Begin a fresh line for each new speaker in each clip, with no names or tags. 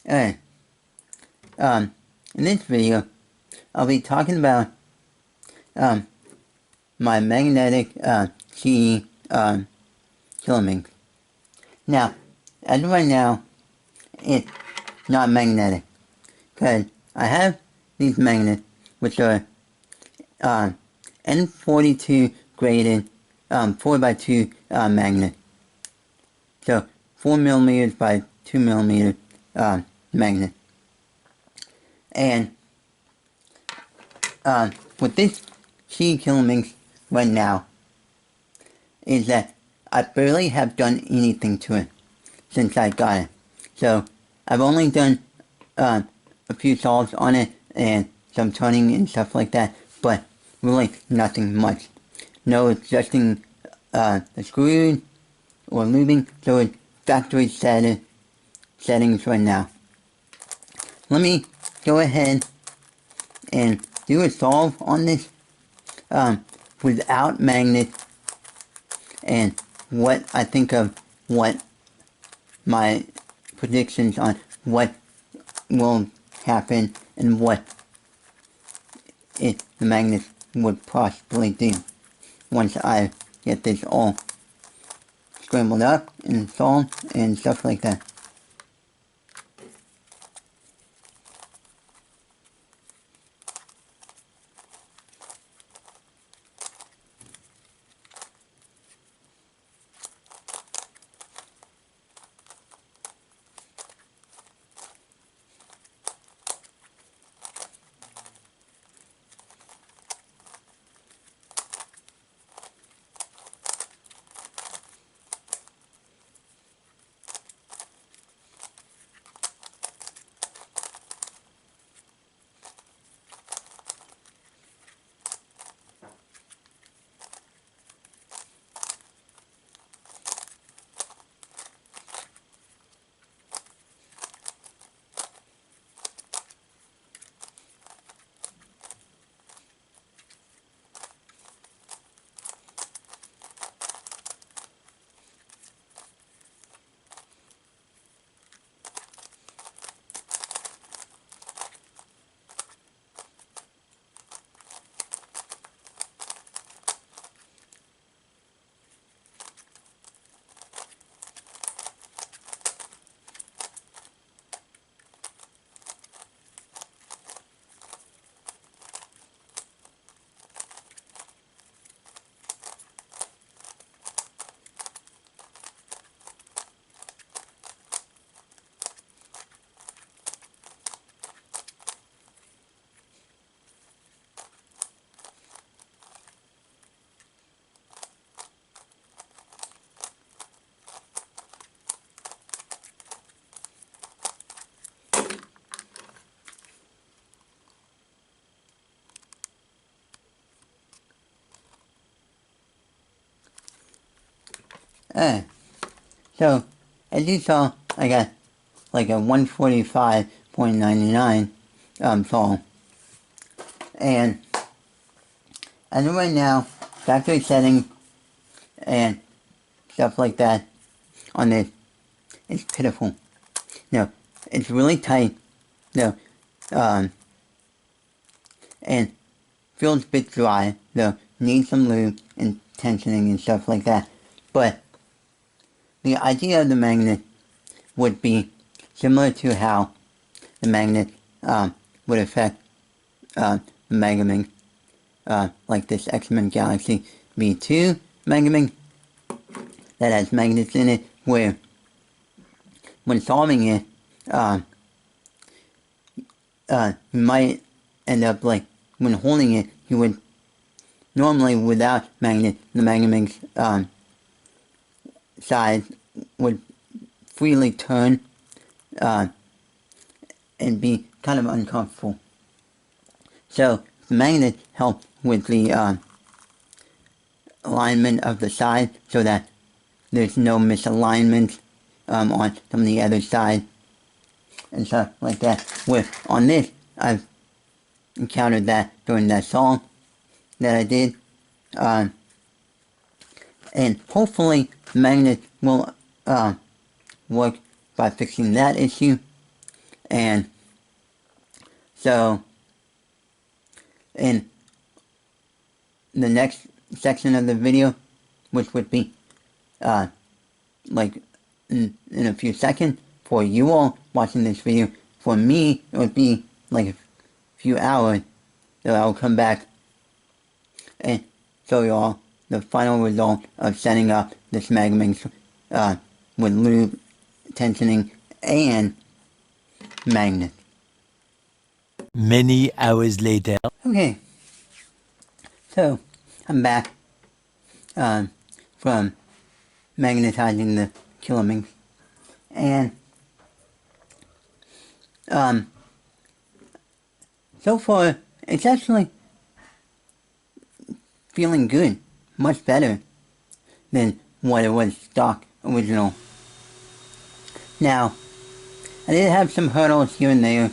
Alright, in this video, I'll be talking about, my magnetic, Qiyi, Kilominx. Now, as of right now, it's not magnetic, because I have these magnets, which are, N42 graded, 4x2, magnet. So, 4 millimeters by 2 millimeters, magnet. And with this Qiyi Kilominx right now, is that I barely have done anything to it since I got it. So I've only done a few solves on it and some turning and stuff like that, but really nothing much. No adjusting the screws or lubing, so it's factory settings right now. Let me go ahead and do a solve on this without magnet and what I think of what my predictions on what will happen and what the magnets would possibly do once I get this all scrambled up and installed and stuff like that. So, as you saw, I got like a 145.99 fall. And as of right now, factory setting and stuff like that on this is pitiful. No, it's really tight. No, and feels a bit dry. Though needs some lube and tensioning and stuff like that. But the idea of the magnet would be similar to how the magnet would affect the Megaminx, like this X-Men Galaxy V2 Megaminx that has magnets in it, where when solving it, you might end up like when holding it, you would normally without magnet, the Megaminx side would freely turn and be kind of uncomfortable. So the magnet helps with the alignment of the side so that there's no misalignment on some of the other side and stuff like that. Where on this, I've encountered that during that song that I did. And hopefully the magnet will work by fixing that issue. And so in the next section of the video, which would be like in a few seconds for you all watching this video, for me it would be like a few hours. So I'll come back and show you all the final result of setting up this Megaminx with lube, tensioning, and magnet.
Many hours later.
Okay, so I'm back from magnetizing the Kilominx, and so far it's actually feeling good, much better than what it was stock original. Now, I did have some hurdles here and there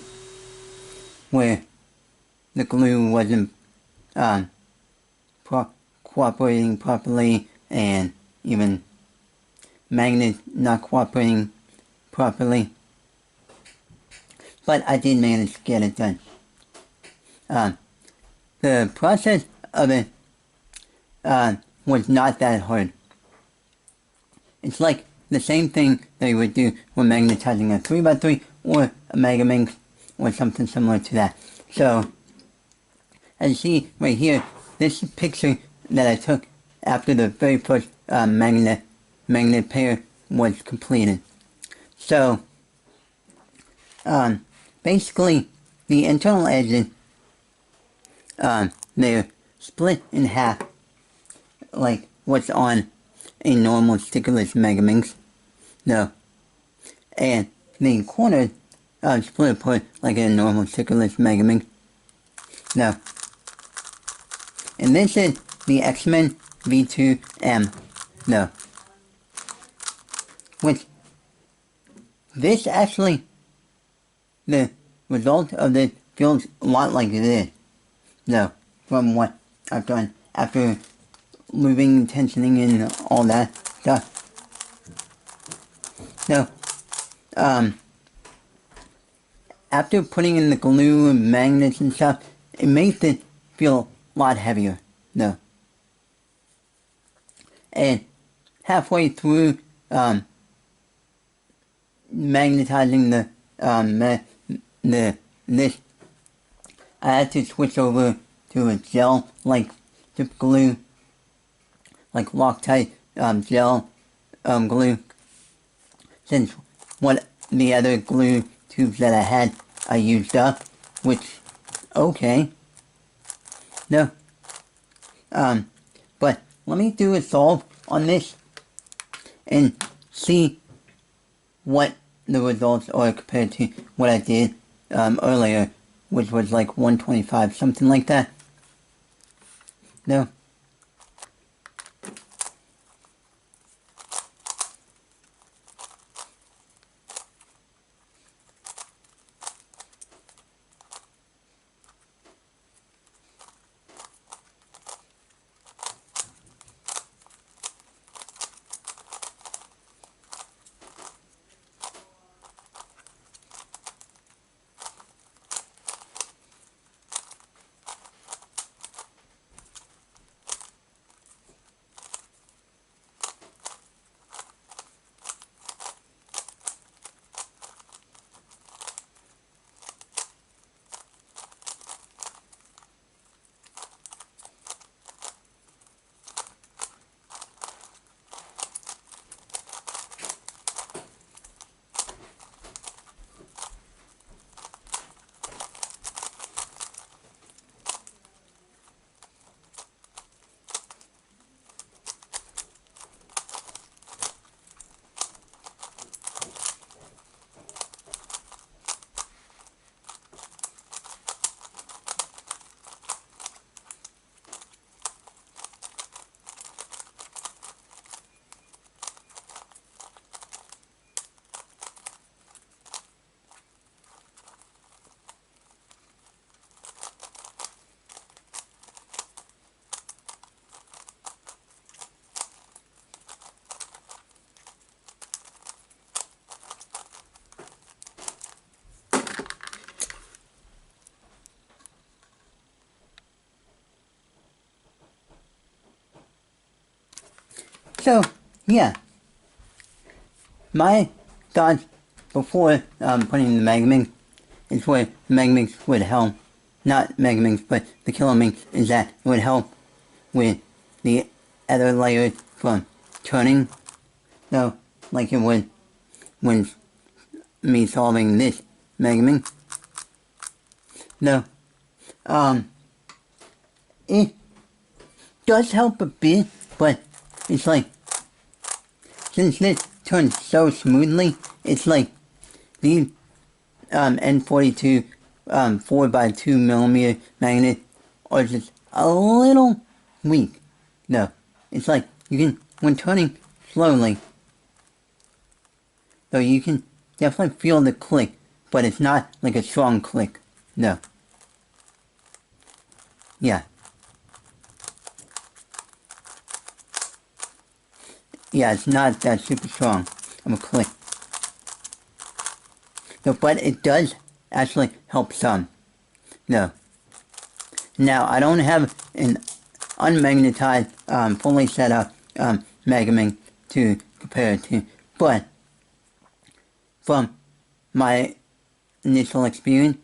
where the glue wasn't cooperating properly, and even magnet not cooperating properly, but I did manage to get it done. The process of it was not that hard. It's like the same thing that you would do when magnetizing a 3x3 or a Megaminx or something similar to that. So, as you see right here, this is a picture that I took after the very first magnet pair was completed. So, basically, the internal edges, they're split in half, like what's on a normal stickerless Megaminx. No. And the corners split apart like a normal stickerless Megaminx. No. And this is the X-Men V2M. No. Which, this actually, the result of this feels a lot like this. No. From what I've done after lubing, tensioning, and all that stuff. No. After putting in the glue and magnets and stuff, it makes it feel a lot heavier. No. And halfway through magnetizing this, I had to switch over to a gel-like tip glue, like Loctite gel glue, since what the other glue tubes that I had I used up, which, okay, no, but let me do a solve on this and see what the results are compared to what I did earlier, which was like 125, something like that. No. So, yeah. My thoughts before putting the Megaminx is where Megaminx would help. Not Megaminx, but the Kilominx is that it would help with the other layers from turning. So, like it would when me solving this Megaminx. No. It does help a bit, but it's like, since this turns so smoothly, it's like these N42 4x2mm magnets are just a little weak. No, it's like you can, when turning slowly, so you can definitely feel the click, but it's not like a strong click. No. Yeah. Yeah, it's not that super strong of a click. So, but it does actually help some. No. Now, I don't have an unmagnetized, fully set up Megaminx to compare it to, but from my initial experience,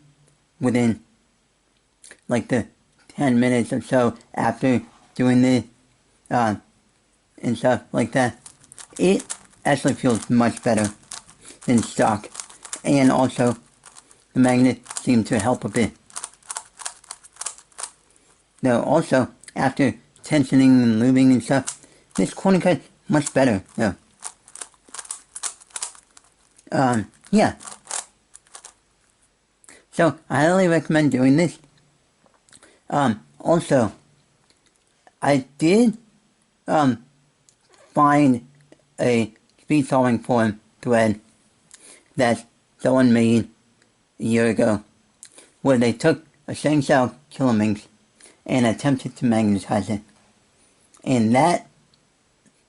within like the 10 minutes or so after doing this, and stuff like that, it actually feels much better than stock. And also, the magnet seemed to help a bit. Though also, after tensioning and lubing and stuff, this corner cut much better, though. Yeah. So, I highly recommend doing this. Also, I did, find a speed solving forum thread that someone made a year ago, where they took a Qiyi Kilominx and attempted to magnetize it, and that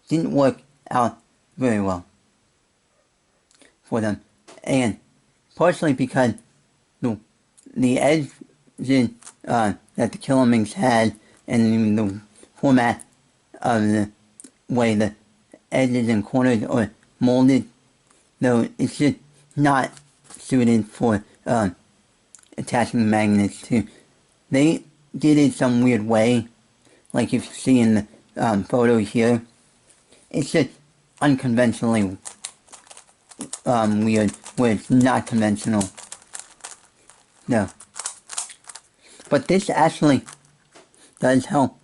didn't work out very well for them, and partially because the edge that the Kilominx had, and the format of the way the edges and corners are molded, though it's just not suited for attaching magnets to. They did it some weird way, like if you see in the photo here. It's just unconventionally weird, where it's not conventional. No. But this actually does help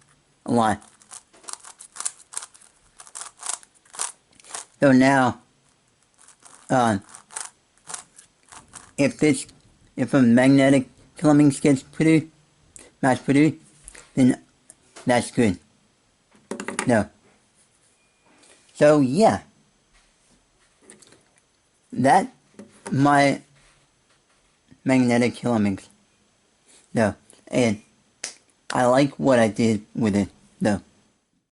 a lot. So now, if a magnetic Kilominx gets mass produced, then that's good. No. So yeah, that my magnetic Kilominx. No, and I like what I did with it, though.